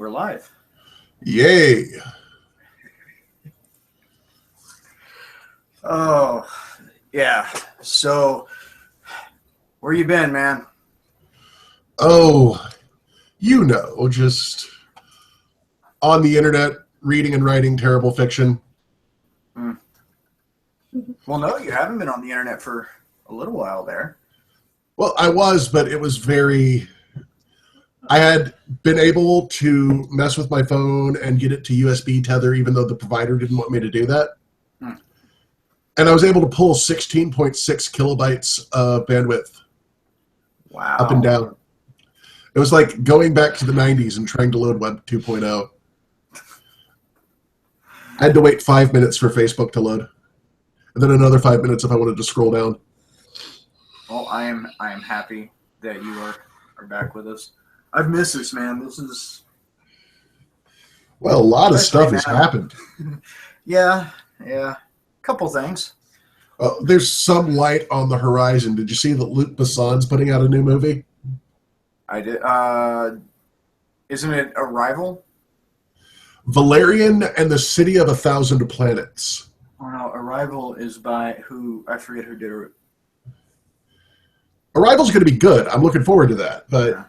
we're live. Yay. Oh, yeah. So, where you been, man? Oh, just on the internet, reading and writing terrible fiction. Well, no, you haven't been on the internet for a little while there. Well, I was, but it was I had been able to mess with my phone and get it to USB tether, even though the provider didn't want me to do that. And I was able to pull 16.6 kilobytes of bandwidth. Wow. Up and down. It was like going back to the 90s and trying to load Web 2.0. I had to wait 5 minutes for Facebook to load. And then another 5 minutes if I wanted to scroll down. Well, I am happy that you are back with us. I've missed this, man. This is... Well, a lot of stuff has happened. Yeah. Couple things. There's some light on the horizon. Did you see that Luc Besson's putting out a new movie? I did. Isn't it Arrival? Valerian and the City of a Thousand Planets. Oh no, Arrival is by who? I forget who did it. Arrival's going to be good. I'm looking forward to that. But yeah.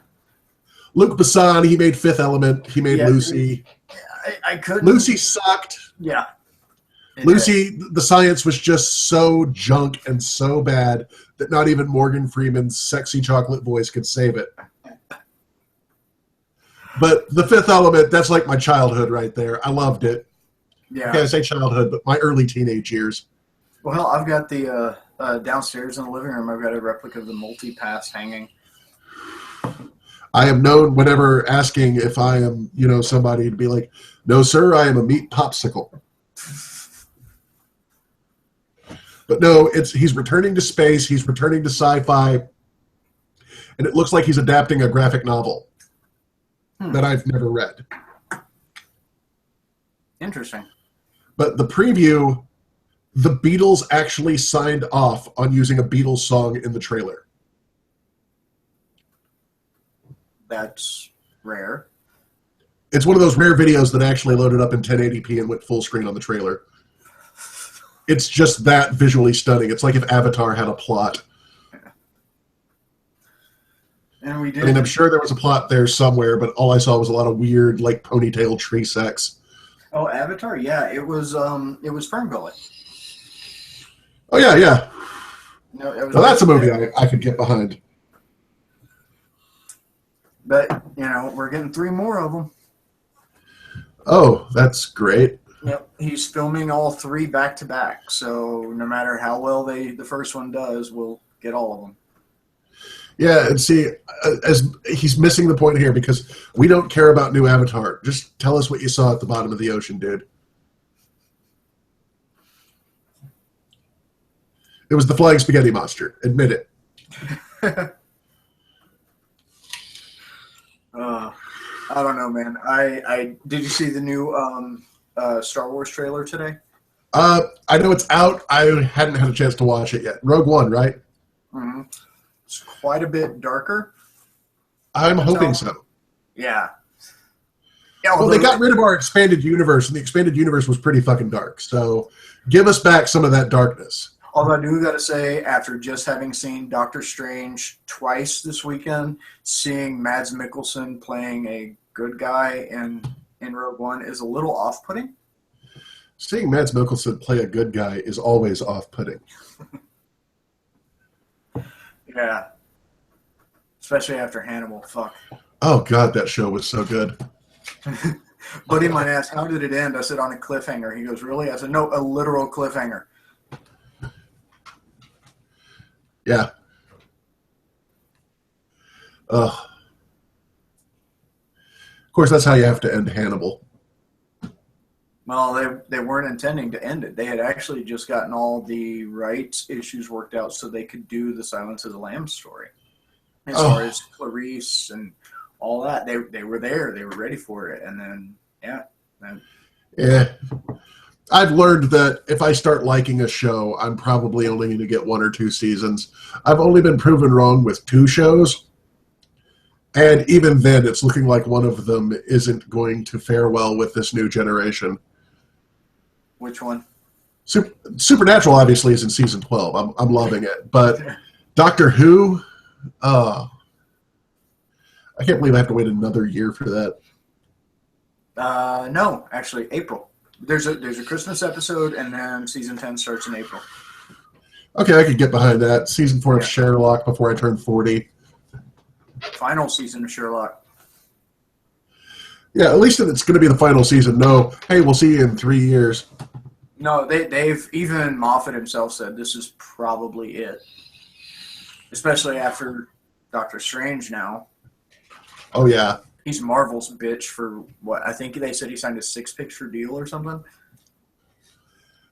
Luc Besson, he made Fifth Element. He made Lucy. I couldn't. Lucy sucked. Yeah. Lucy, the science was just so junk and so bad that not even Morgan Freeman's sexy chocolate voice could save it. But The Fifth Element, that's like my childhood right there. I loved it. Yeah. Okay, I say childhood, but my early teenage years. Well, I've got the downstairs in the living room, I've got a replica of the multi-pass hanging. I am known whenever asking if I am, somebody to be like, no, sir, I am a meat popsicle. But no, he's returning to space, he's returning to sci-fi, and it looks like he's adapting a graphic novel that I've never read. Interesting. But the preview, the Beatles actually signed off on using a Beatles song in the trailer. That's rare. It's one of those rare videos that actually loaded up in 1080p and went full screen on the trailer. It's just that visually stunning. It's like if Avatar had a plot. And we did. I mean, I'm sure there was a plot there somewhere, but all I saw was a lot of weird, like, ponytail tree sex. Oh, Avatar? Yeah, it was Ferngully. Oh, yeah. No, it was that's a movie I could get behind. But, we're getting 3 more of them. Oh, that's great. Yep, he's filming all 3 back-to-back, so no matter how well the first one does, we'll get all of them. Yeah, and see, as he's missing the point here because we don't care about new Avatar. Just tell us what you saw at the bottom of the ocean, dude. It was the flying spaghetti monster. Admit it. I don't know, man. I did you see the new Star Wars trailer today? I know it's out. I hadn't had a chance to watch it yet. Rogue One, right? Mm-hmm. It's quite a bit darker. I'm hoping so. Yeah. Well, they got rid of our expanded universe, and the expanded universe was pretty fucking dark. So give us back some of that darkness. Although I do got to say, after just having seen Doctor Strange twice this weekend, seeing Mads Mikkelsen playing a good guy in Rogue One is a little off-putting. Seeing Mads Mikkelsen play a good guy is always off-putting. Yeah. Especially after Hannibal. Fuck. Oh, God, that show was so good. Buddy of mine asked, how did it end? I said, on a cliffhanger. He goes, really? I said, no, a literal cliffhanger. Yeah. Of course, that's how you have to end Hannibal. Well, they weren't intending to end it. They had actually just gotten all the rights issues worked out so they could do the Silence of the Lambs story. As far as Clarice and all that, they were there. They were ready for it. And then, Yeah. I've learned that if I start liking a show, I'm probably only going to get 1 or 2 seasons. I've only been proven wrong with 2 shows. And even then, it's looking like one of them isn't going to fare well with this new generation. Which one? Supernatural obviously is in season 12. I'm loving it. But Doctor Who, I can't believe I have to wait another year for that. No, actually, April. There's a Christmas episode, and then season 10 starts in April. Okay, I could get behind that. Season 4 of Sherlock before I turn 40. Final season of Sherlock. Yeah, at least if it's going to be the final season. No, hey, we'll see you in 3 years. No, they've even Moffat himself said this is probably it, especially after Doctor Strange. Now, oh yeah, he's Marvel's bitch for what I think they said he signed a 6-picture deal or something.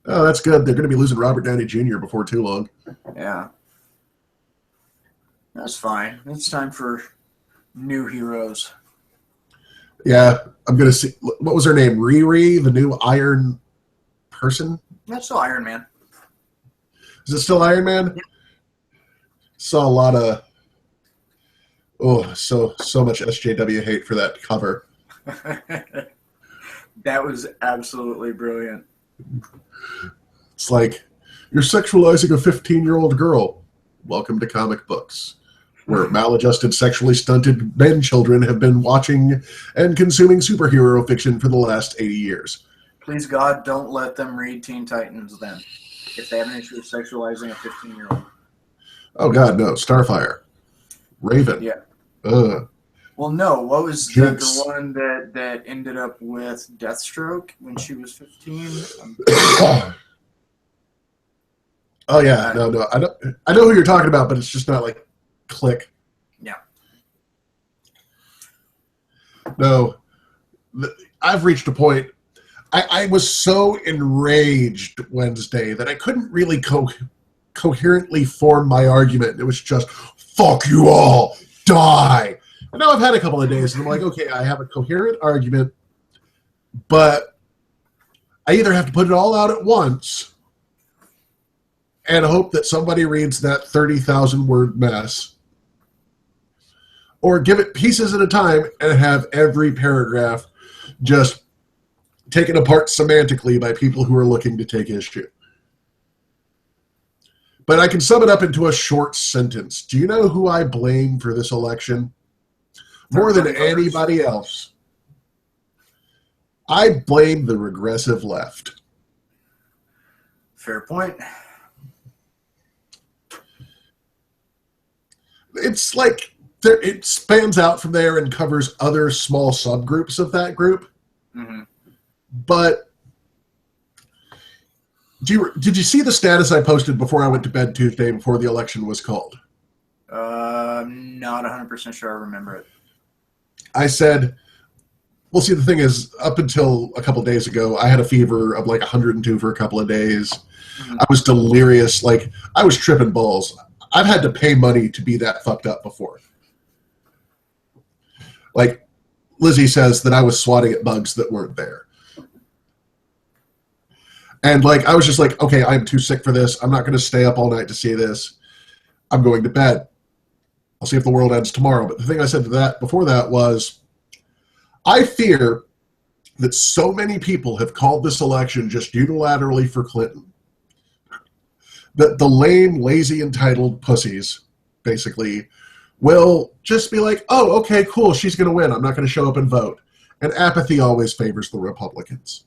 Oh, that's good. They're going to be losing Robert Downey Jr. before too long. Yeah, that's fine. It's time for new heroes. Yeah, I'm going to see. What was her name? Riri, the new Iron person? That's still Iron Man. Is it still Iron Man? Yeah. Saw a lot of so much SJW hate for that cover. That was absolutely brilliant. It's like, you're sexualizing a 15-year-old girl. Welcome to comic books, where maladjusted, sexually stunted men children have been watching and consuming superhero fiction for the last 80 years. Please, God, don't let them read Teen Titans then, if they have an issue with sexualizing a 15-year-old. Oh, God, no. Starfire. Raven. Yeah. Ugh. Well, no. What was the one that ended up with Deathstroke when she was 15? Oh, yeah. No. I know who you're talking about, but it's just not like click. Yeah. No. I've reached a point. I was so enraged Wednesday that I couldn't really coherently form my argument. It was just, fuck you all, die. And now I've had a couple of days, and I'm like, okay, I have a coherent argument, but I either have to put it all out at once and hope that somebody reads that 30,000-word mess, or give it pieces at a time and have every paragraph just taken apart semantically by people who are looking to take issue. But I can sum it up into a short sentence. Do you know who I blame for this election? More than anybody else. I blame the regressive left. Fair point. It's like it spans out from there and covers other small subgroups of that group. Mm-hmm. But did you see the status I posted before I went to bed Tuesday before the election was called? Not 100% sure I remember it. I said, well, see, the thing is, up until a couple days ago, I had a fever of like 102 for a couple of days. Mm-hmm. I was delirious. Like, I was tripping balls. I've had to pay money to be that fucked up before. Like, Lizzie says that I was swatting at bugs that weren't there. And, like, I was just like, okay, I'm too sick for this. I'm not going to stay up all night to see this. I'm going to bed. I'll see if the world ends tomorrow. But the thing I said to that before that was, I fear that so many people have called this election just unilaterally for Clinton that the lame, lazy, entitled pussies, basically, will just be like, oh, okay, cool, she's going to win. I'm not going to show up and vote. And apathy always favors the Republicans.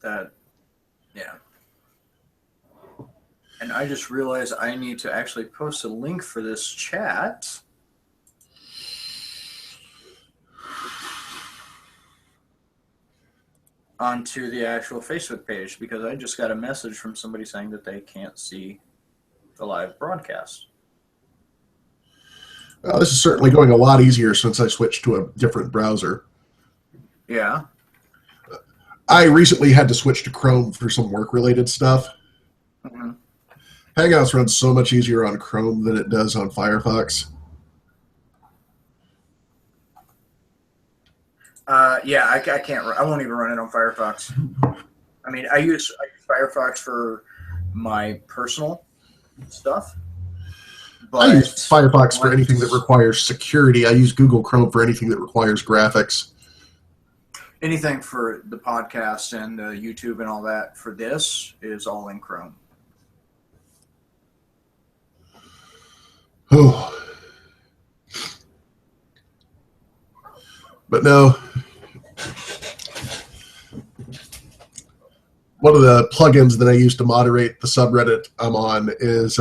Yeah. And I just realized I need to actually post a link for this chat. Onto the actual Facebook page, because I just got a message from somebody saying that they can't see the live broadcast. Well, this is certainly going a lot easier since I switched to a different browser. Yeah. I recently had to switch to Chrome for some work-related stuff. Mm-hmm. Hangouts runs so much easier on Chrome than it does on Firefox. Yeah, I can't. I won't even run it on Firefox. I mean, I use Firefox for my personal stuff, I use But Firefox for anything that once requires security. I use Google Chrome for anything that requires graphics. anything for the podcast and YouTube and all that for this is all in Chrome. Oh. But no, one of the plugins that I use to moderate the subreddit I'm on is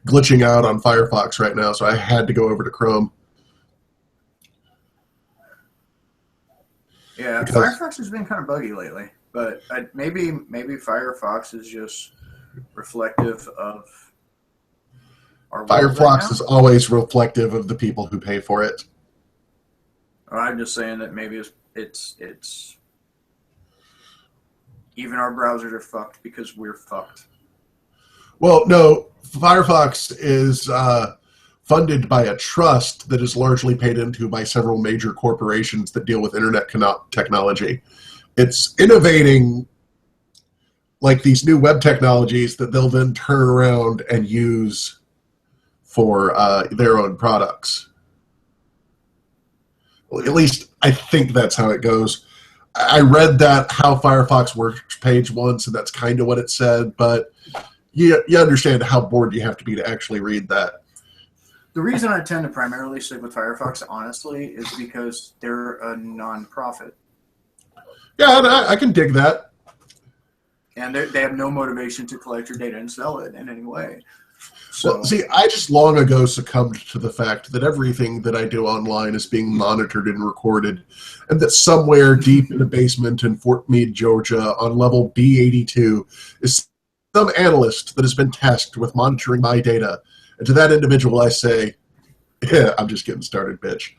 glitching out on Firefox right now, so I had to go over to Chrome. Yeah, Firefox has been kind of buggy lately, but maybe Firefox is just reflective of our world right Firefox now. is always reflective of the people who pay for it. I'm just saying that maybe it's even our browsers are fucked because we're fucked. Well, no, Firefox is funded by a trust that is largely paid into by several major corporations that deal with internet technology. It's innovating like these new web technologies that they'll then turn around and use for their own products. Well, at least I think that's how it goes. I read that How Firefox Works page once, and that's kind of what it said, but you understand how bored you have to be to actually read that. The reason I tend to primarily stick with Firefox, honestly, is because they're a non-profit. Yeah, and I can dig that. And they have no motivation to collect your data and sell it in any way. So, Well, see, I just long ago succumbed to the fact that everything that I do online is being monitored and recorded, and that somewhere deep in a basement in Fort Meade, Georgia, on level B82, is some analyst that has been tasked with monitoring my data. And to that individual, I say, yeah, I'm just getting started, bitch.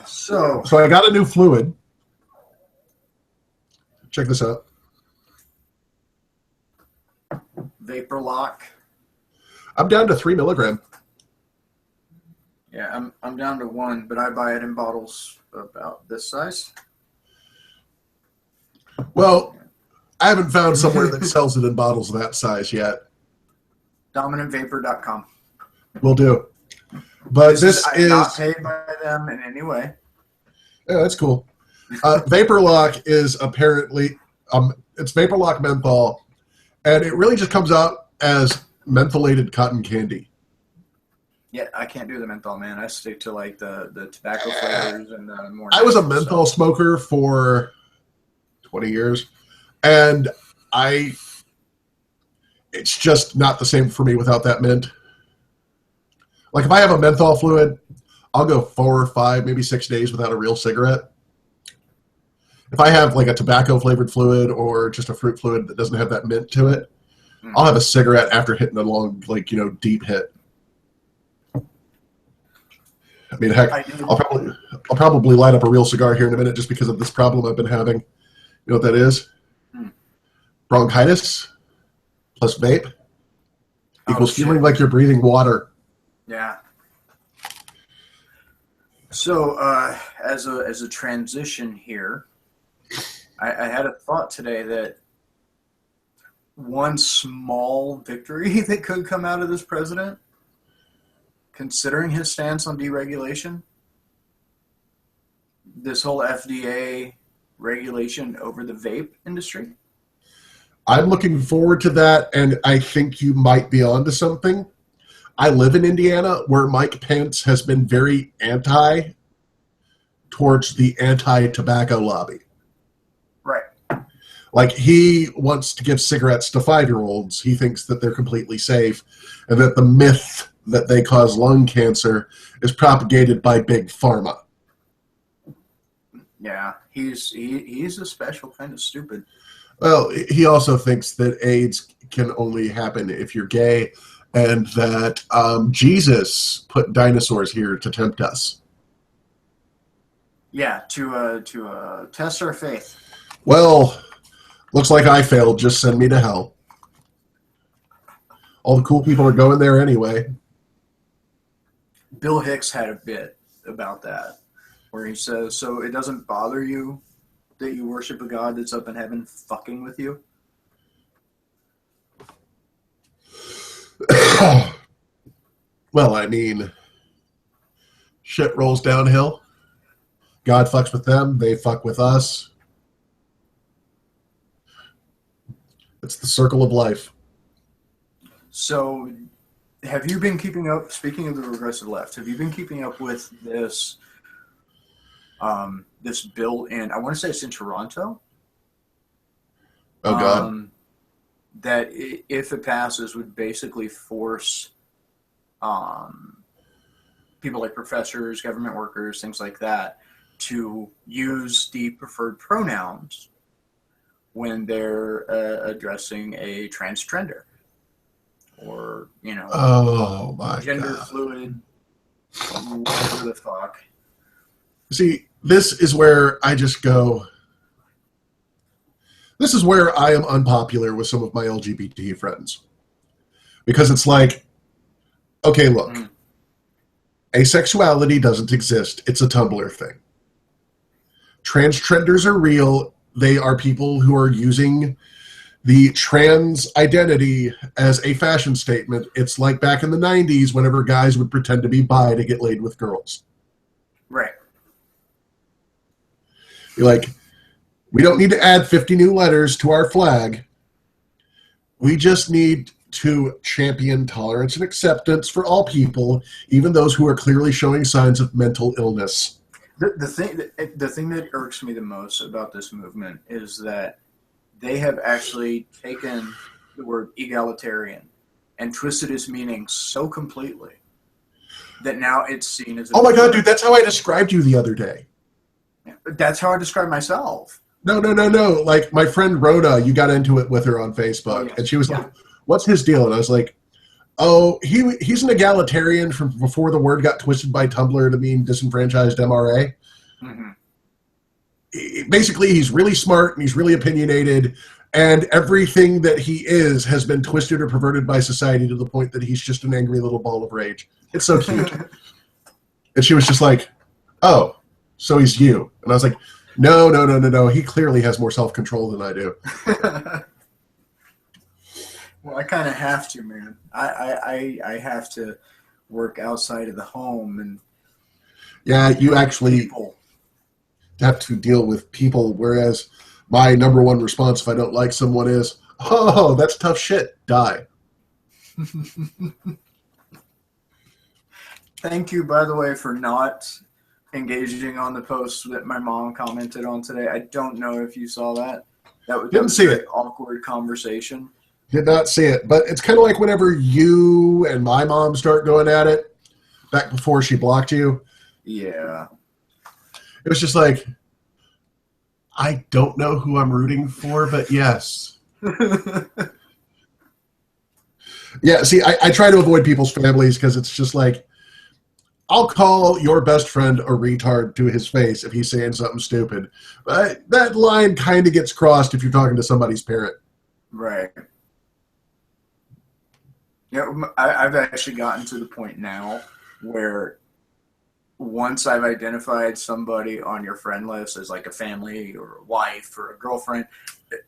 So I got a new fluid. Check this out. Vapor Lock. I'm down to 3 milligram. Yeah, I'm down to 1, but I buy it in bottles about this size. Well, I haven't found somewhere that sells it in bottles that size yet. DominantVapor.com. Will do. But this is not paid by them in any way. Yeah, that's cool. Vapor Lock is apparently it's Vapor Lock menthol, and it really just comes out as mentholated cotton candy. Yeah, I can't do the menthol, man. I stick to like the tobacco flavors and the more. I was a menthol smoker for 20 years, and it's just not the same for me without that mint. Like if I have a menthol fluid, I'll go 4 or 5, maybe 6 days without a real cigarette. If I have like a tobacco flavored fluid or just a fruit fluid that doesn't have that mint to it, I'll have a cigarette after hitting a long, deep hit. I mean, heck, I'll probably light up a real cigar here in a minute just because of this problem I've been having. You know what that is? Bronchitis plus vape equals feeling like you're breathing water. Yeah. So as a transition here, I had a thought today that one small victory that could come out of this president, considering his stance on deregulation, this whole FDA regulation over the vape industry. I'm looking forward to that, and I think you might be onto something. I live in Indiana, where Mike Pence has been very towards the anti-tobacco lobby. Right. Like, he wants to give cigarettes to 5-year-olds. He thinks that they're completely safe, and that the myth that they cause lung cancer is propagated by big pharma. Yeah, he's a special kind of stupid. Well, he also thinks that AIDS can only happen if you're gay, and that Jesus put dinosaurs here to tempt us. Yeah, to test our faith. Well, looks like I failed. Just send me to hell. All the cool people are going there anyway. Bill Hicks had a bit about that, where he says, so it doesn't bother you that you worship a God that's up in heaven fucking with you? Well, I mean, shit rolls downhill. God fucks with them. They fuck with us. It's the circle of life. So, have you been keeping up? Speaking of the regressive left, have you been keeping up with this bill in? I want to say it's in Toronto. Oh God. That if it passes, would basically force people like professors, government workers, things like that, to use the preferred pronouns when they're addressing a transgender or, Oh my gender God. fluid, whatever the fuck. See, this is where I just go. This is where I am unpopular with some of my LGBT friends. Because it's like, okay, look, asexuality doesn't exist. It's a Tumblr thing. Transgenders are real. They are people who are using the trans identity as a fashion statement. It's like back in the 90s whenever guys would pretend to be bi to get laid with girls. Right. You're like, we don't need to add 50 new letters to our flag. We just need to champion tolerance and acceptance for all people, even those who are clearly showing signs of mental illness. The thing that irks me the most about this movement is that they have actually taken the word egalitarian and twisted its meaning so completely that now it's seen as oh my God, dude, that's how I described you the other day. That's how I describe myself. No. Like, my friend Rhoda, you got into it with her on Facebook, and she was like, what's his deal? And I was like, oh, he's an egalitarian from before the word got twisted by Tumblr to mean disenfranchised MRA. Mm-hmm. Basically, he's really smart and he's really opinionated, and everything that he is has been twisted or perverted by society to the point that he's just an angry little ball of rage. It's so cute. And she was just like, oh, so he's you. And I was like, no. He clearly has more self-control than I do. Well, I kind of have to, man. I have to work outside of the home and you actually have to deal with people, whereas my number one response if I don't like someone is, oh, that's tough shit. Die. Thank you, by the way, for not engaging on the post that my mom commented on today. I don't know if you saw that. That was an awkward conversation. Did not see it, but it's kind of like whenever you and my mom start going at it, back before she blocked you. Yeah. It was just like, I don't know who I'm rooting for, but yes. Yeah, see, I try to avoid people's families because it's just like, I'll call your best friend a retard to his face if he's saying something stupid. But that line kind of gets crossed if you're talking to somebody's parent. Right. Yeah, I've actually gotten to the point now where once I've identified somebody on your friend list as like a family or a wife or a girlfriend,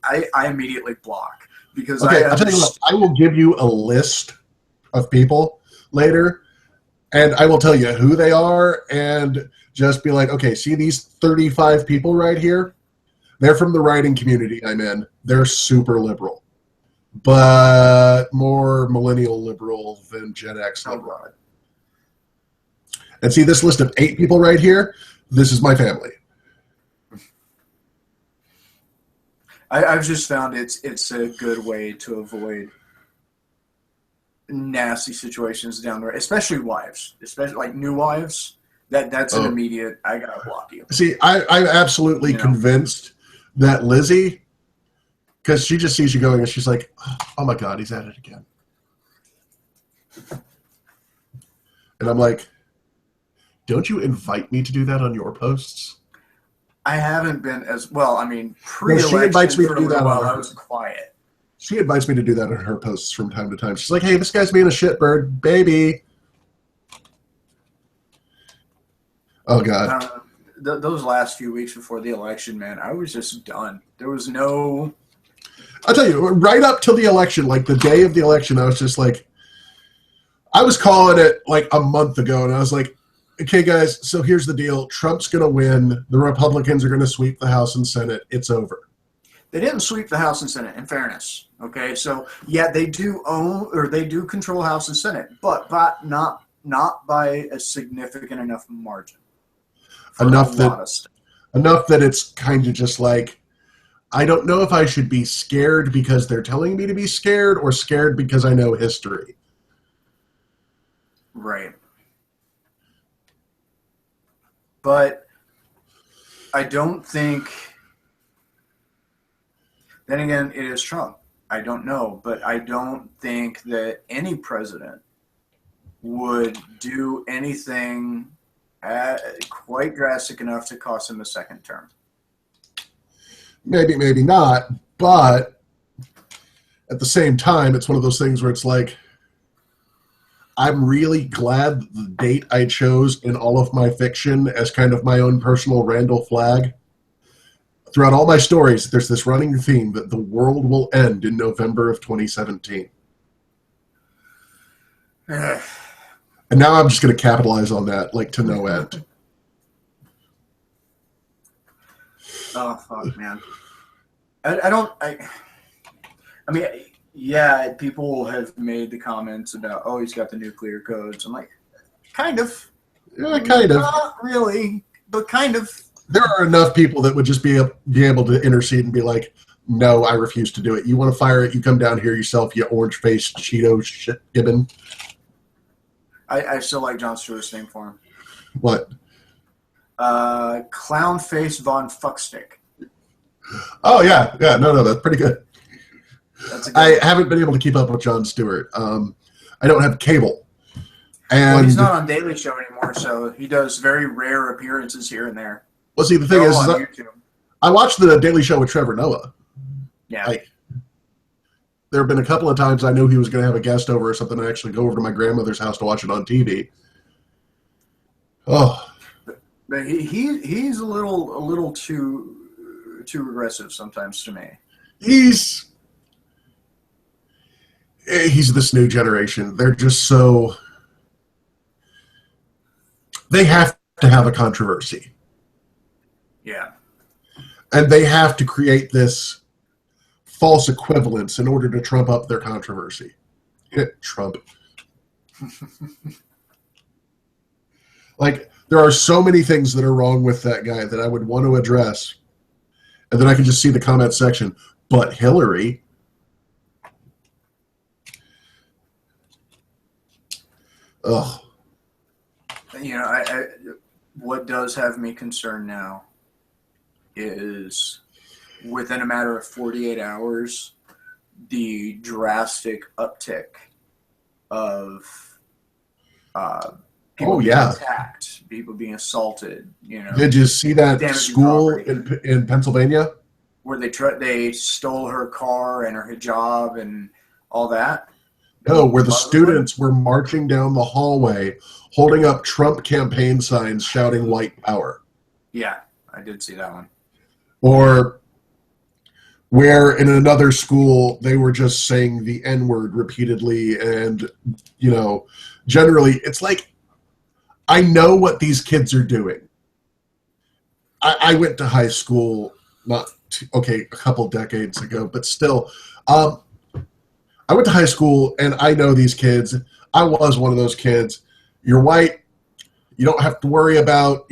I immediately block. Because I'll tell you what, I will give you a list of people later, and I will tell you who they are and just be like, okay, see these 35 people right here? They're from the writing community I'm in. They're super liberal, but more millennial liberal than Gen X liberal. And see this list of 8 people right here? This is my family. I've just found it's a good way to avoid nasty situations down the road, especially wives, especially like new wives. That's an immediate, I gotta block you. See, I'm absolutely convinced that Lizzie, because she just sees you going and she's like, oh my God, he's at it again. And I'm like, don't you invite me to do that on your posts? I haven't been as well. I mean, pre-election, she invites me to do that while I was quiet. She invites me to do that on her posts from time to time. She's like, hey, this guy's being a shitbird, baby. Oh, God. Those last few weeks before the election, man, I was just done. There was no... I'll tell you, right up till the election, like the day of the election, I was just like, I was calling it like a month ago, and I was like, okay, guys, so here's the deal. Trump's going to win. The Republicans are going to sweep the House and Senate. It's over. They didn't sweep the House and Senate, in fairness. Okay, so yeah, they do control House and Senate, but not by a significant enough margin. Enough that it's kind of just like, I don't know if I should be scared because they're telling me to be scared, or scared because I know history. Right. But I don't think, then again, it is Trump. I don't know, but I don't think that any president would do anything quite drastic enough to cost him a second term. Maybe, maybe not, but at the same time, it's one of those things where it's like, I'm really glad the date I chose in all of my fiction as kind of my own personal Randall flag. Throughout all my stories, there's this running theme that the world will end in November of 2017. And now I'm just going to capitalize on that, like, to no end. Oh, fuck, man. I mean, yeah, people have made the comments about, oh, he's got the nuclear codes. I'm like, kind of. Yeah, kind of. Not really, but kind of. There are enough people that would just be able to intercede and be like, no, I refuse to do it. You want to fire it, you come down here yourself, you orange-faced Cheeto shit gibbon. I still like Jon Stewart's name for him. What? Clown Face Von Fuckstick. Oh, yeah. Yeah, no, that's pretty good. I one. haven't been able to keep up with Jon Stewart. I don't have cable. And well, he's not on Daily Show anymore, so he does very rare appearances here and there. Well, see, the thing is I watched the Daily Show with Trevor Noah. Yeah. Like, there have been a couple of times I knew he was going to have a guest over or something, and actually go over to my grandmother's house to watch it on TV. Oh. But he's a little too aggressive sometimes to me. He's this new generation. They're just so... They have to have a controversy. Yeah. And they have to create this false equivalence in order to trump up their controversy. Trump. Like, there are so many things that are wrong with that guy that I would want to address. And then I can just see the comment section. But Hillary... Ugh. You know, what does have me concerned now is within a matter of 48 hours, the drastic uptick of people being attacked, people being assaulted. You know, did you see that school in Pennsylvania where they stole her car and her hijab and all that? No, where the students were marching down the hallway, holding up Trump campaign signs, shouting "White Power." Yeah, I did see that one. Or where in another school they were just saying the N-word repeatedly, and generally it's like, I know what these kids are doing. I went to high school a couple decades ago, but still. I went to high school, and I know these kids. I was one of those kids. You're white. You don't have to worry about,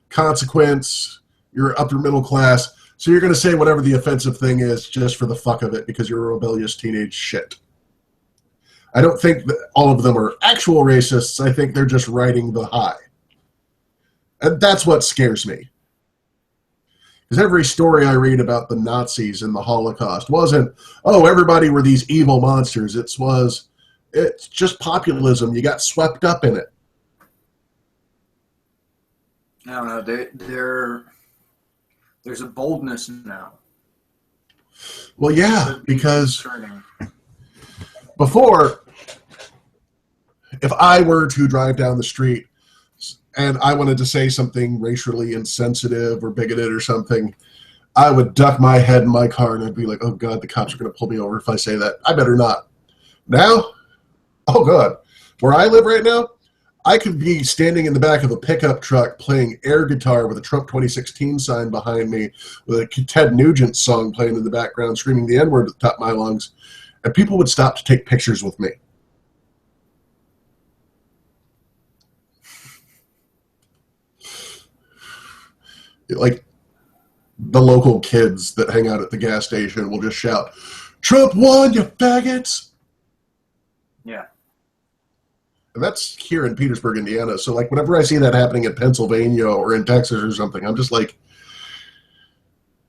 consequence. You're upper middle class. So you're going to say whatever the offensive thing is just for the fuck of it because you're a rebellious teenage shit. I don't think that all of them are actual racists. I think they're just riding the high. And that's what scares me. Because every story I read about the Nazis and the Holocaust wasn't, oh, everybody were these evil monsters. It's just populism. You got swept up in it. I don't know. There's a boldness now. Well, yeah, because before, if I were to drive down the street and I wanted to say something racially insensitive or bigoted or something, I would duck my head in my car and I'd be like, oh, God, the cops are going to pull me over if I say that. I better not. Now? Oh, God. Where I live right now, I could be standing in the back of a pickup truck playing air guitar with a Trump 2016 sign behind me, with a Ted Nugent song playing in the background, screaming the N-word at the top of my lungs, and people would stop to take pictures with me. Like, the local kids that hang out at the gas station will just shout, "Trump won, you faggots!" Yeah. And that's here in Petersburg, Indiana. So, like, whenever I see that happening in Pennsylvania or in Texas or something, I'm just like,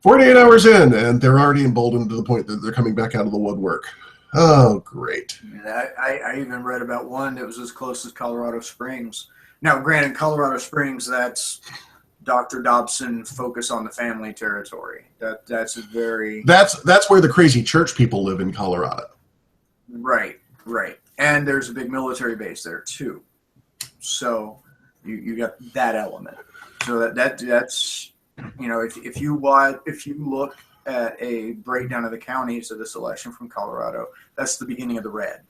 48 hours in, and they're already emboldened to the point that they're coming back out of the woodwork. Oh, great. I even read about one that was as close as Colorado Springs. Now, granted, Colorado Springs, that's Dr. Dobson focus on the family territory. That's a very... That's where the crazy church people live in Colorado. Right. And there's a big military base there too, so you got that element. So that's if you look at a breakdown of the counties of this election from Colorado, that's the beginning of the red.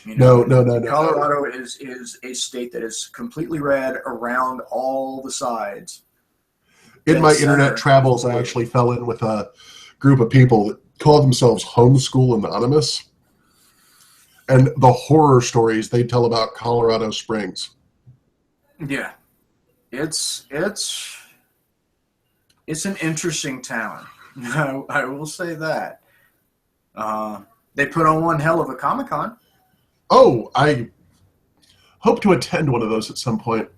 No. Colorado is a state that is completely red around all the sides. In my internet travels, I actually fell in with a group of people that call themselves Homeschool Anonymous. And the horror stories they tell about Colorado Springs. Yeah. It's an interesting town. I will say that. They put on one hell of a Comic-Con. Oh, I hope to attend one of those at some point.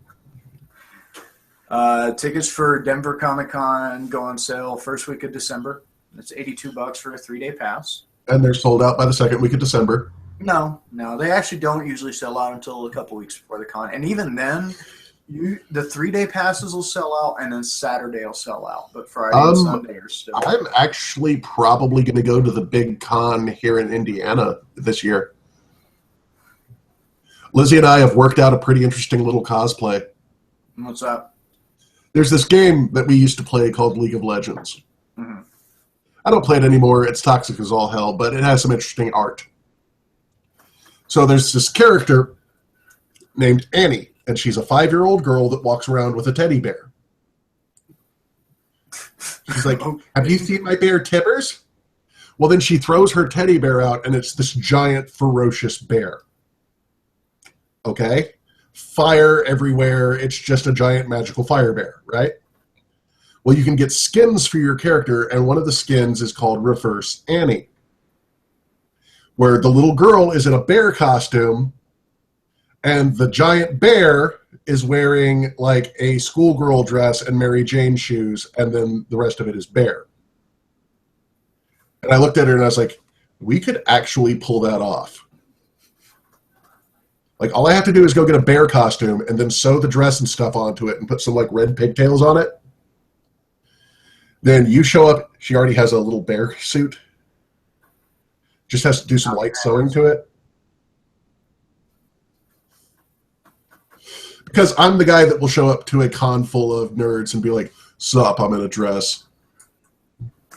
Tickets for Denver Comic-Con go on sale first week of December. It's $82 for a 3-day pass. And they're sold out by the second week of December. No, they actually don't usually sell out until a couple weeks before the con. And even then, the 3-day passes will sell out, and then Saturday will sell out. But Friday and Sunday are still... I'm actually probably going to go to the big con here in Indiana this year. Lizzie and I have worked out a pretty interesting little cosplay. What's that? There's this game that we used to play called League of Legends. Mm-hmm. I don't play it anymore. It's toxic as all hell, but it has some interesting art. So there's this character named Annie, and she's a 5-year-old girl that walks around with a teddy bear. She's like, "Have you seen my bear Tibbers?" Well, then she throws her teddy bear out, and it's this giant, ferocious bear. Okay? Fire everywhere. It's just a giant magical fire bear, right? Well, you can get skins for your character, and one of the skins is called Reverse Annie, where the little girl is in a bear costume, and the giant bear is wearing like a schoolgirl dress and Mary Jane shoes, and then the rest of it is bear. And I looked at her and I was like, we could actually pull that off. Like, all I have to do is go get a bear costume and then sew the dress and stuff onto it and put some like red pigtails on it. Then you show up, she already has a little bear suit. Just has to do some light sewing to it. Because I'm the guy that will show up to a con full of nerds and be like, "Sup, I'm in a dress."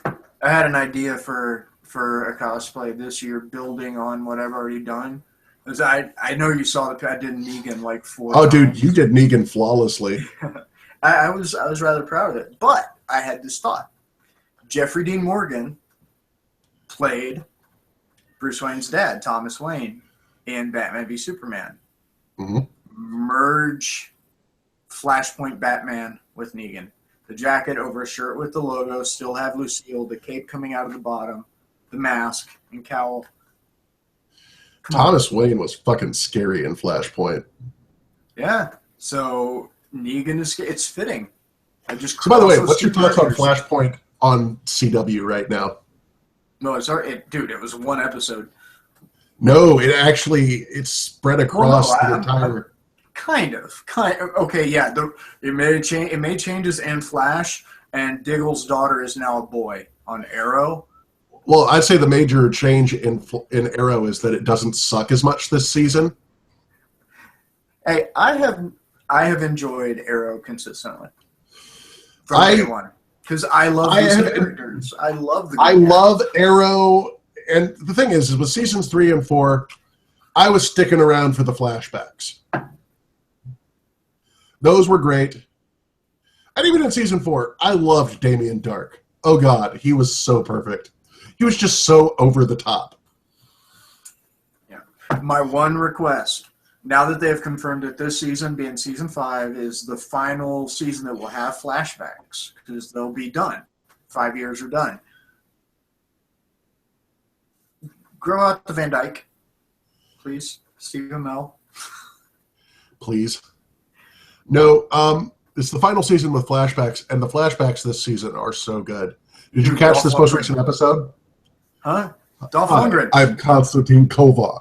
I had an idea for a cosplay this year, building on what I've already done. Because I know you saw that I did Negan like 4 times. Oh, dude, you did Negan flawlessly. I was rather proud of it. But I had this thought. Jeffrey Dean Morgan played Bruce Wayne's dad, Thomas Wayne, in Batman v Superman. Mm-hmm. Merge Flashpoint Batman with Negan. The jacket over a shirt with the logo, still have Lucille, the cape coming out of the bottom, the mask, and cowl. Thomas Wayne was fucking scary in Flashpoint. Yeah, so Negan is, it's fitting. So by the way, what's your thoughts on Flashpoint on CW right now? No, it's dude, it was one episode. No, it's spread across the entire... Kind of. Okay, yeah. It made changes in Flash, and Diggle's daughter is now a boy on Arrow. Well, I'd say the major change in Arrow is that it doesn't suck as much this season. Hey, I have enjoyed Arrow consistently from day one because I love these characters. I love the. I love Arrow, and the thing is with seasons 3 and 4, I was sticking around for the flashbacks. Those were great. And even in season 4, I loved Damien Dark. Oh God, he was so perfect. He was just so over the top. Yeah. My one request, now that they have confirmed that this season, being season 5, is the final season that will have flashbacks, because they'll be done. 5 years are done. Grow out the Van Dyke, please, Stephen Amell. Please. No, it's the final season with flashbacks, and the flashbacks this season are so good. Did you catch Dolph this most Lundgren. recent episode? Huh? Dolph Hi, Lundgren. I'm Konstantin Kovar.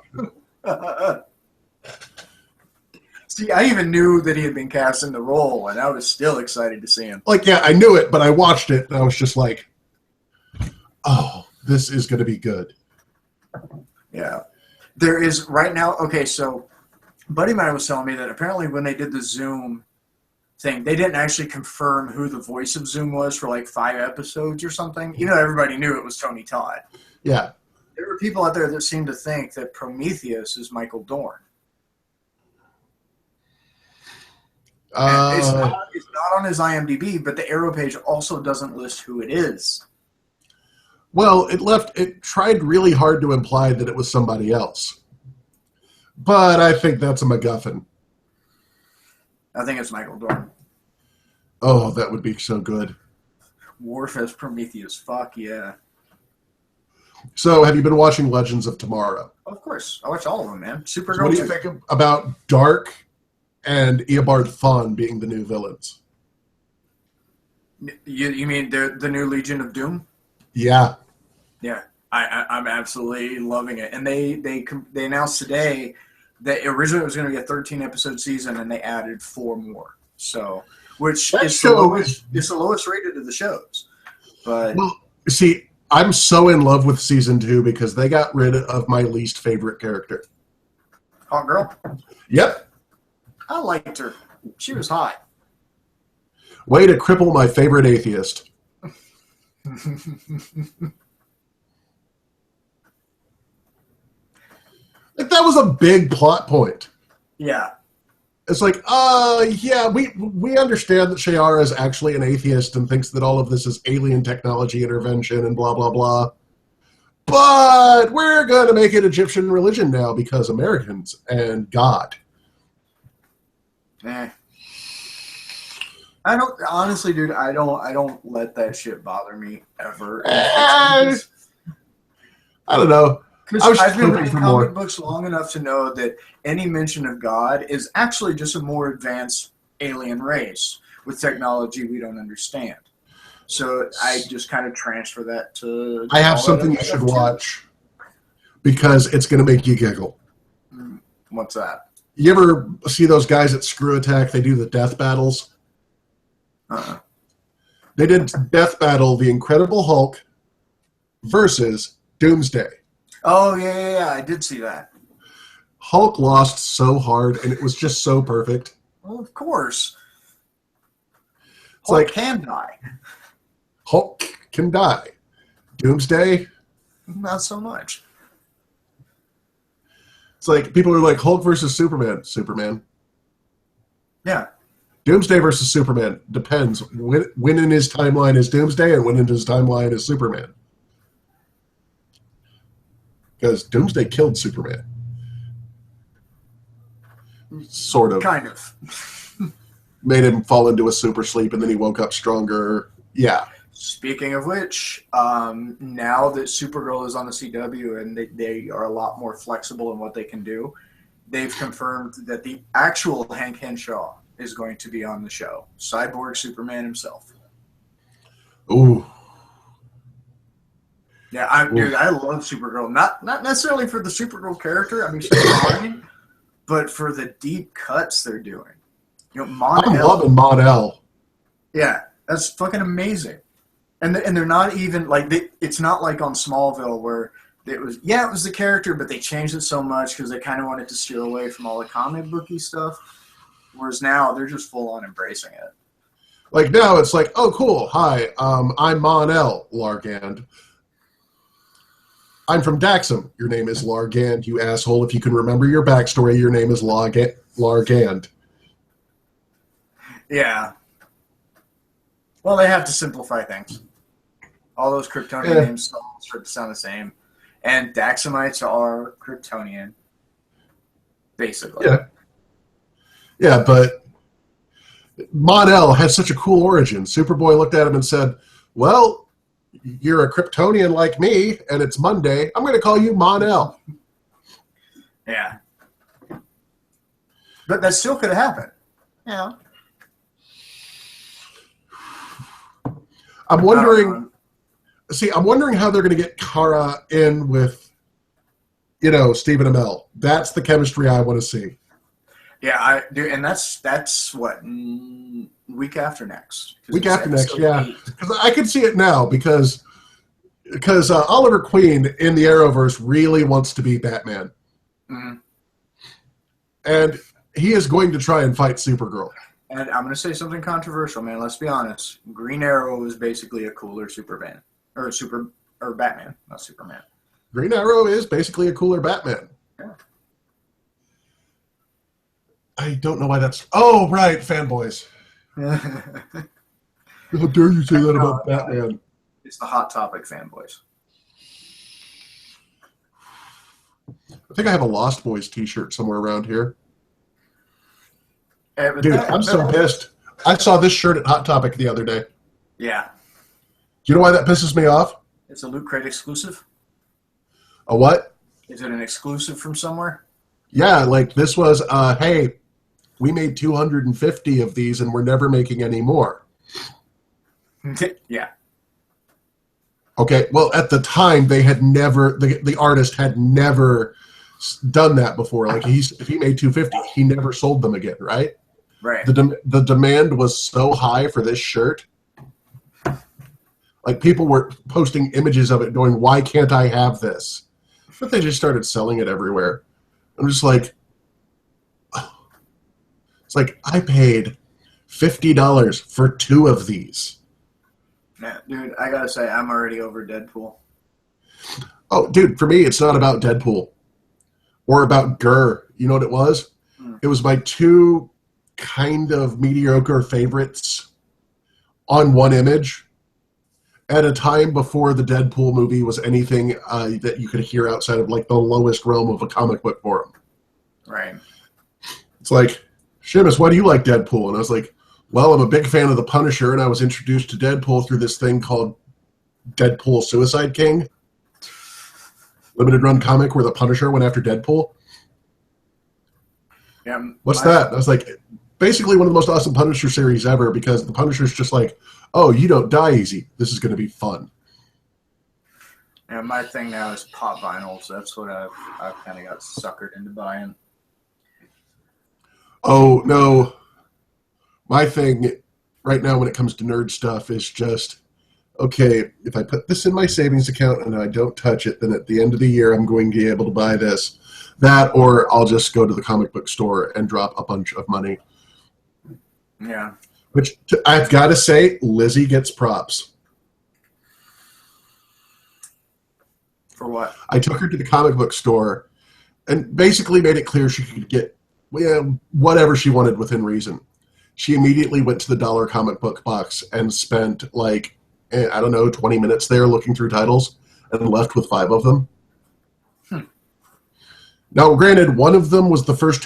See, I even knew that he had been cast in the role, and I was still excited to see him. Like, yeah, I knew it, but I watched it, and I was just like, oh, this is going to be good. Yeah. There is, right now, okay, so a buddy of mine was telling me that apparently when they did the Zoom thing, they didn't actually confirm who the voice of Zoom was for like 5 episodes or something. You know, everybody knew it was Tony Todd. Yeah. There were people out there that seemed to think that Prometheus is Michael Dorn. It's not on his IMDb, but the Arrow page also doesn't list who it is. Well, it tried really hard to imply that it was somebody else. But I think that's a MacGuffin. I think it's Michael Dorn. Oh, that would be so good. Worf as Prometheus. Fuck yeah. So, have you been watching Legends of Tomorrow? Of course. I watch all of them, man. Supergirl. So what do you think about Dark and Eobard Thawne being the new villains? You mean the new Legion of Doom? Yeah. Yeah. I'm absolutely loving it. And they announced today that originally it was going to be a 13-episode season, and they added 4 more. So, which is the lowest rated of the shows. But well, see, I'm so in love with season 2 because they got rid of my least favorite character. Hot Girl? Yep. I liked her. She was hot. Way to cripple my favorite atheist. Like, that was a big plot point. Yeah. It's like, yeah, we understand that Shiara is actually an atheist and thinks that all of this is alien technology intervention and blah, blah, blah. But we're going to make it Egyptian religion now because Americans and God. I don't, honestly, dude, I don't let that shit bother me ever. I don't know. Because I've been reading comic books long enough to know that any mention of God is actually just a more advanced alien race with technology we don't understand. So I just kind of transfer that to... I have something you should watch because it's going to make you giggle. What's that? You ever see those guys at Screw Attack? They do the death battles. They did Death Battle, The Incredible Hulk versus Doomsday. Oh, yeah, I did see that. Hulk lost so hard, and it was just so perfect. Well, of course. It's Hulk can die. Hulk can die. Doomsday? Not so much. It's like, people are like, Hulk versus Superman. Superman. Yeah. Doomsday versus Superman. Depends. When in his timeline is Doomsday and when in his timeline is Superman. Because Doomsday killed Superman. Sort of. Kind of. Made him fall into a super sleep and then he woke up stronger. Yeah. Speaking of which, now that Supergirl is on the CW and they are a lot more flexible in what they can do, they've confirmed that the actual Hank Henshaw is going to be on the show. Cyborg Superman himself. Ooh. Yeah, dude, I love Supergirl. Not necessarily for the Supergirl character. I mean, she's fine, but for the deep cuts they're doing. You know, I'm loving Mon-El. Yeah, that's fucking amazing. And they're not even like it's not like on Smallville where it was the character, but they changed it so much because they kind of wanted to steer away from all the comic booky stuff. Whereas now they're just full on embracing it. Like now it's like, oh cool, hi, I'm Mon-El, Largand. I'm from Daxam. Your name is Largand, you asshole. If you can remember your backstory, your name is Largand. Yeah. Well, they have to simplify things. All those Kryptonian names start to sound the same. And Daxamites are Kryptonian, basically. Yeah. Yeah, but Mon-El has such a cool origin. Superboy looked at him and said, well, you're a Kryptonian like me, and it's Monday. I'm going to call you Mon-El. Yeah. But that still could have happened. Yeah. I'm wondering how they're going to get Kara in with, Stephen Amell. That's the chemistry I want to see. Yeah, I do, and that's what week after next. Week after next, yeah. Because I can see it now because Oliver Queen in the Arrowverse really wants to be Batman, and he is going to try and fight Supergirl. And I'm going to say something controversial, man. Let's be honest. Green Arrow is basically a cooler Superman or Batman, not Superman. Green Arrow is basically a cooler Batman. Yeah. I don't know why that's... Oh, right, fanboys. How dare you say that about Batman? It's the Hot Topic fanboys. I think I have a Lost Boys t-shirt somewhere around here. Dude, I'm so pissed. I saw this shirt at Hot Topic the other day. Yeah. Do you know why that pisses me off? It's a Loot Crate exclusive. A what? Is it an exclusive from somewhere? Yeah, like this was, hey, we made 250 of these and we're never making any more. Yeah. Okay, well, at the time, they had never, the artist had never done that before. Like, if he made 250, he never sold them again, right? Right. The demand was so high for this shirt. Like, people were posting images of it going, why can't I have this? But they just started selling it everywhere. I'm just like, it's like, I paid $50 for 2 of these. Yeah, dude, I gotta say, I'm already over Deadpool. Oh, dude, for me, it's not about Deadpool or about Gurr. You know what it was? It was my 2 kind of mediocre favorites on one image at a time before the Deadpool movie was anything that you could hear outside of like the lowest realm of a comic book forum. Right. It's like, Seamus, why do you like Deadpool? And I was like, well, I'm a big fan of the Punisher, and I was introduced to Deadpool through this thing called Deadpool Suicide King. Limited run comic where the Punisher went after Deadpool. Yeah. What's that? I was like, basically one of the most awesome Punisher series ever because the Punisher's just like, oh, you don't die easy. This is going to be fun. Yeah, my thing now is pop vinyls. That's what I've kind of got suckered into buying. Oh, no. My thing right now when it comes to nerd stuff is just, okay, if I put this in my savings account and I don't touch it, then at the end of the year I'm going to be able to buy this. That, or I'll just go to the comic book store and drop a bunch of money. Yeah. Which, I've got to say, Lizzie gets props. For what? I took her to the comic book store and basically made it clear she could get whatever she wanted within reason. She immediately went to the dollar comic book box and spent, like, I don't know, 20 minutes there looking through titles and left with 5 of them. Now, granted, one of them was the first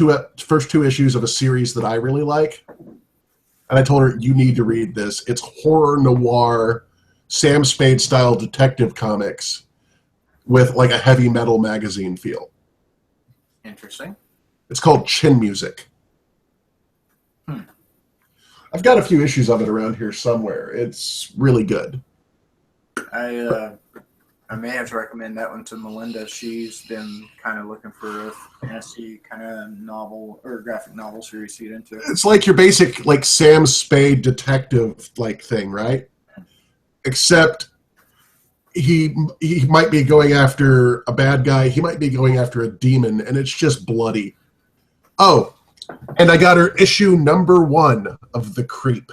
two issues of a series that I really like. And I told her, you need to read this. It's horror noir, Sam Spade-style detective comics with, like, a heavy metal magazine feel. Interesting. It's called Chin Music. I've got a few issues of it around here somewhere. It's really good. I may have to recommend that one to Melinda. She's been kind of looking for a fantasy kind of novel or graphic novel series to get into. It's like your basic like Sam Spade detective like thing, right? Except he might be going after a bad guy. He might be going after a demon, and it's just bloody. Oh, and I got her issue number 1 of The Creep.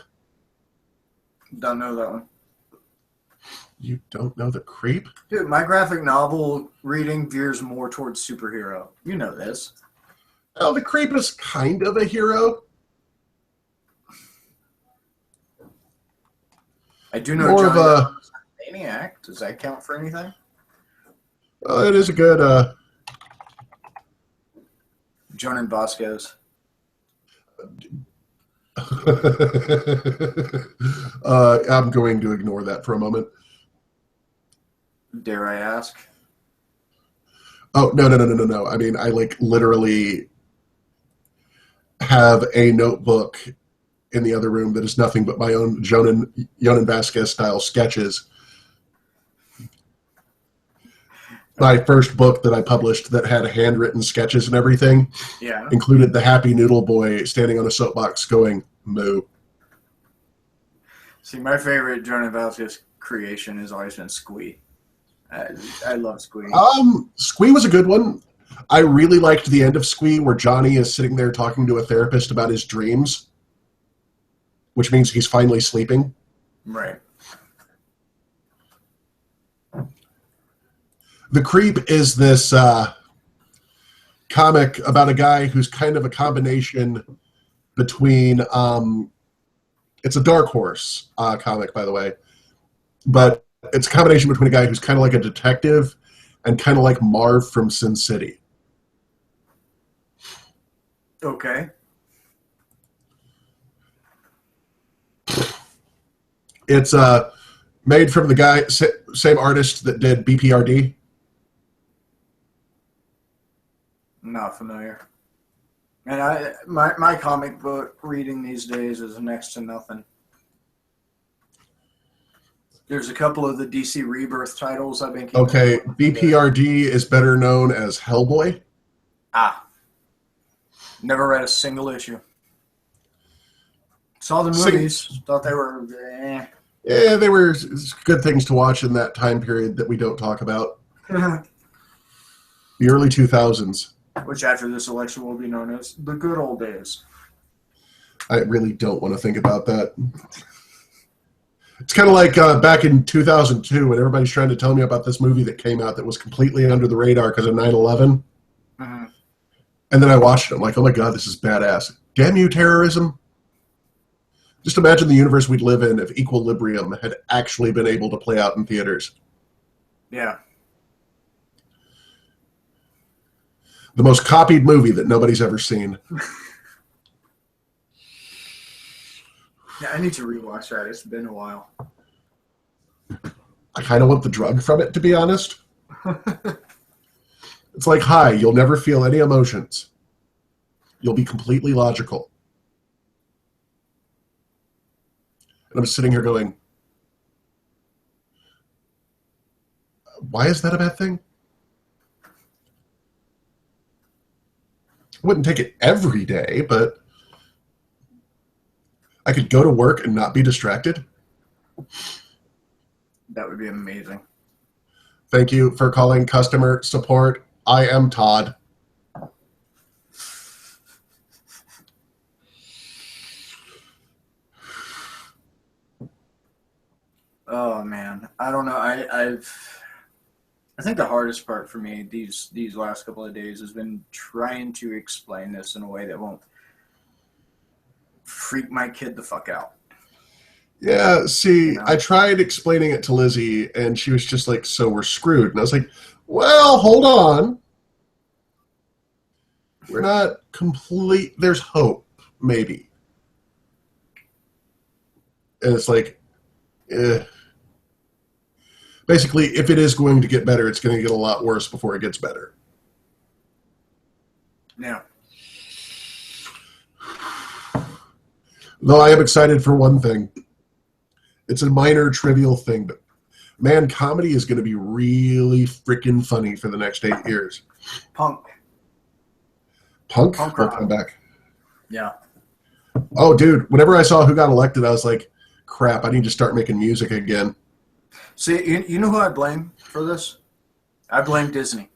Don't know that one. You don't know The Creep? Dude, my graphic novel reading veers more towards superhero. You know this. Oh, The Creep is kind of a hero. I do know More Johnny of a... Depp is a maniac. Does that count for anything? It is a good... Jonan Vasquez. I'm going to ignore that for a moment. Dare I ask? Oh, no. I mean, I like literally have a notebook in the other room that is nothing but my own Jonan Vasquez style sketches. My first book that I published that had handwritten sketches and everything included the Happy Noodle Boy standing on a soapbox going, moo. See, my favorite Jonan Vasquez creation has always been Squee. I love Squee. Squee was a good one. I really liked the end of Squee where Johnny is sitting there talking to a therapist about his dreams, which means he's finally sleeping. Right. The Creep is this comic about a guy who's kind of a combination between... it's a Dark Horse comic, by the way. But it's a combination between a guy who's kind of like a detective and kind of like Marv from Sin City. Okay. It's made from the guy, same artist that did BPRD. Not familiar. And my comic book reading these days is next to nothing. There's a couple of the DC Rebirth titles I've been keeping. Okay, BPRD is better known as Hellboy. Never read a single issue. Saw the movies. Thought they were... Yeah, they were good things to watch in that time period that we don't talk about. The early 2000s. Which after this election will be known as the good old days. I really don't want to think about that. It's kind of like back in 2002 when everybody's trying to tell me about this movie that came out that was completely under the radar because of 9/11. Mm-hmm. And then I watched it. I'm like, oh my God, this is badass. Damn you, terrorism. Just imagine the universe we'd live in if Equilibrium had actually been able to play out in theaters. Yeah. The most copied movie that nobody's ever seen. Yeah, I need to rewatch that. It's been a while. I kind of want the drug from it, to be honest. It's like, hi, you'll never feel any emotions. You'll be completely logical. And I'm sitting here going, why is that a bad thing? I wouldn't take it every day, but I could go to work and not be distracted. That would be amazing. Thank you for calling customer support. I am Todd. Oh man, I don't know. I think the hardest part for me these last couple of days has been trying to explain this in a way that won't freak my kid the fuck out. Yeah, see, I tried explaining it to Lizzie, and she was just like, so we're screwed. And I was like, well, hold on. We're not complete. There's hope, maybe. And it's like, basically, if it is going to get better, it's going to get a lot worse before it gets better. Yeah. Though I am excited for one thing. It's a minor, trivial thing, but man, comedy is going to be really freaking funny for the next 8 years. Punk Will rock. come back. Yeah. Oh, dude, whenever I saw who got elected, I was like, crap, I need to start making music again. See, you know who I blame for this? I blame Disney.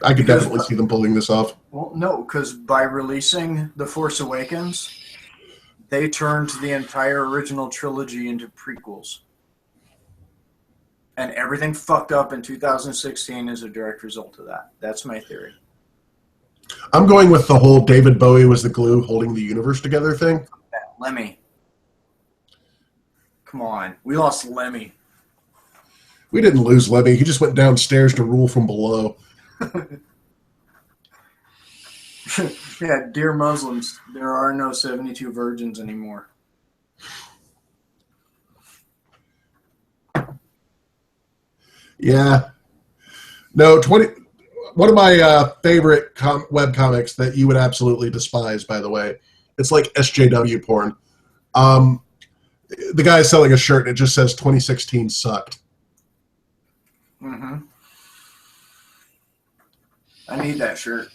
I could definitely see them pulling this off. Well, no, because by releasing The Force Awakens, They turned the entire original trilogy into prequels. And everything fucked up in 2016 is a direct result of that. That's my theory. I'm going with the whole David Bowie was the glue holding the universe together thing. Lemmy. Come on. We lost Lemmy. We didn't lose Lemmy. He just went downstairs to rule from below. Yeah, dear Muslims, there are no 72 virgins anymore. Yeah. No, 20. One of my favorite web comics that you would absolutely despise, by the way. It's like SJW porn. The guy's selling a shirt and it just says 2016 sucked. Mm-hmm. I need that shirt.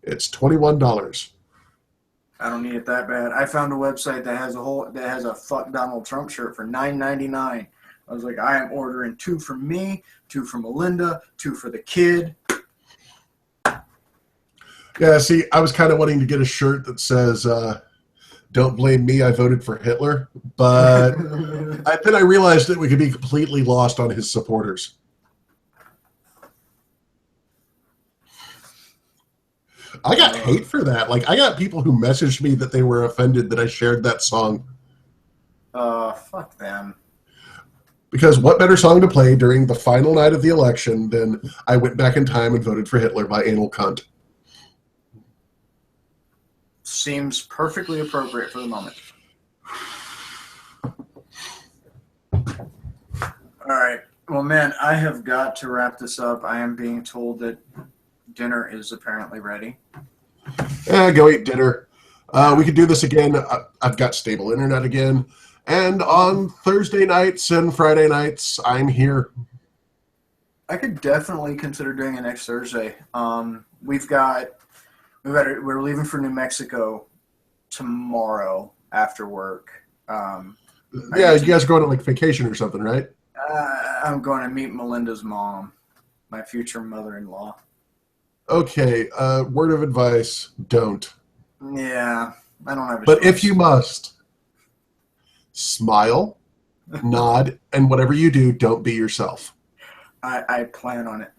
It's $21. I don't need it that bad. I found a website that has a fuck Donald Trump shirt for $9.99. I was like, I am ordering 2 for me, 2 for Melinda, 2 for the kid. Yeah, see, I was kind of wanting to get a shirt that says, don't blame me, I voted for Hitler. But then I realized that we could be completely lost on his supporters. I got hate for that. Like, I got people who messaged me that they were offended that I shared that song. Fuck them. Because what better song to play during the final night of the election than I went back in time and voted for Hitler by Anal Cunt? Seems perfectly appropriate for the moment. All right. Well, man, I have got to wrap this up. I am being told that dinner is apparently ready. Go eat dinner. We could do this again. I've got stable internet again. And on Thursday nights and Friday nights, I'm here. I could definitely consider doing it next Thursday. We're leaving for New Mexico tomorrow after work. Yeah, you guys are going on like vacation or something, right? I'm going to meet Melinda's mom, my future mother-in-law. Okay, word of advice, don't. Yeah, I don't have a But choice. if you must, smile, nod, and whatever you do, don't be yourself. I plan on it.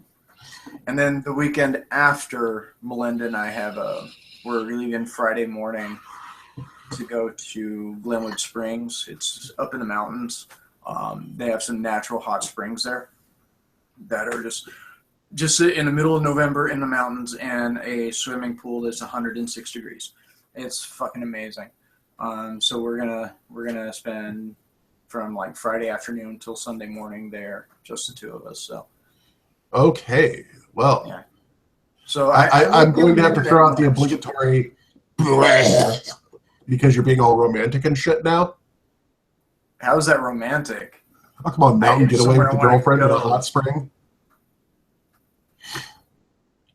And then the weekend after, Melinda and I we're leaving Friday morning to go to Glenwood Springs. It's up in the mountains. They have some natural hot springs there that are just in the middle of November in the mountains, and a swimming pool that's 106 degrees. It's fucking amazing. So we're gonna spend from like Friday afternoon till Sunday morning there, just the 2 of us. So okay, well, yeah. So I'm going to have to throw out the obligatory because you're being all romantic and shit now. How is that romantic? Oh, come on, mountain getaway with the girlfriend in a hot spring.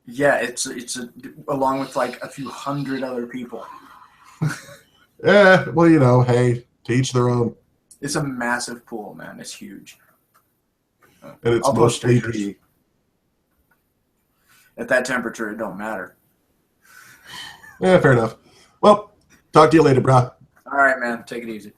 Yeah, it's along with like a few hundred other people. Yeah, well, you know, hey, to each their own. It's a massive pool, man. It's huge. And it's mostly pee. At that temperature, it don't matter. Yeah, fair enough. Well, talk to you later, brah. All right, man. Take it easy.